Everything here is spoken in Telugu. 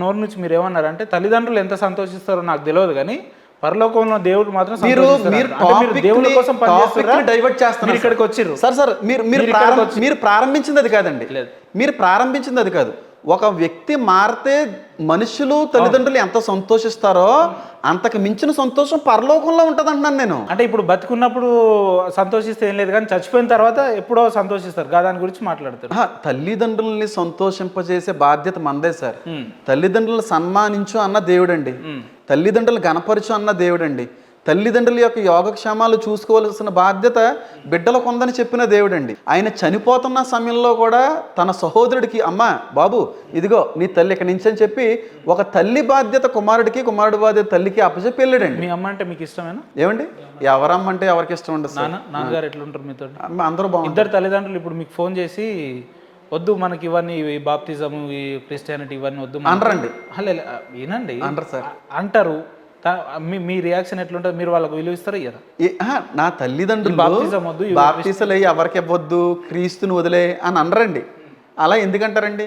నోరు నుంచి మీరు ఏమన్నారంటే తల్లిదండ్రులు ఎంత సంతోషిస్తారో నాకు తెలియదు కానీ పరలోకంలో దేవుడు మాత్రం దేవుడి కోసం డైవర్ట్ చేస్తున్నారు. ఇక్కడికి వచ్చిర్రు సార్ మీరు ప్రారంభించింది అది కాదండి. మీరు ప్రారంభించింది అది కాదు. ఒక వ్యక్తి మారితే మనుషులు తల్లిదండ్రులు ఎంత సంతోషిస్తారో అంతకు మించిన సంతోషం పరలోకంలో ఉంటుంది అంటున్నాను నేను. అంటే ఇప్పుడు బతుకున్నప్పుడు సంతోషిస్తే ఏం లేదు కానీ చచ్చిపోయిన తర్వాత ఎప్పుడో సంతోషిస్తారు దాని గురించి మాట్లాడతారు. తల్లిదండ్రుల్ని సంతోషింపజేసే బాధ్యత మనదే సార్. తల్లిదండ్రులు సన్మానించు అన్న దేవుడండి, తల్లిదండ్రులు గణపరచు అన్న దేవుడండి, తల్లిదండ్రుల యొక్క యోగక్షేమాలు చూసుకోవాల్సిన బాధ్యత బిడ్డలకు ఉందని చెప్పిన దేవుడండి. ఆయన చనిపోతున్న సమయంలో కూడా తన సహోదరుడికి అమ్మా బాబు ఇదిగో నీ తల్లి ఇక్కడి నుంచి అని చెప్పి ఒక తల్లి బాధ్యత కుమారుడికి, కుమారుడి బాధ్యత తల్లికి అప్పచెప్పి వెళ్ళాడండి. మీ అమ్మ అంటే మీకు ఇష్టమేనా? ఏమండి ఎవరమ్మ అంటే ఎవరికి ఇష్టం ఉండదు సార్. నాన్నగారు ఎట్లుంటారు మీతో? అందరూ బాగుంటారు. ఇద్దరు తల్లిదండ్రులు ఇప్పుడు మీకు ఫోన్ చేసి వద్దు మనకి ఇవన్నీ బాప్తిజము ఈ క్రిస్టియానిటీ ఇవన్నీ వద్దు అనరండి. వినండి అంటారు సార్, అంటారు. మీ రియాక్షన్ ఎట్లుంటుంది? మీరు వాళ్ళకు విలువ ఇస్తారా ఇయ్యరా? నా తల్లిదండ్రులు బాప్తిజాలు ఎవరికి ఇవ్వద్దు, క్రీస్తుని వదిలే అని అనరండి. అలా ఎందుకంటారండి?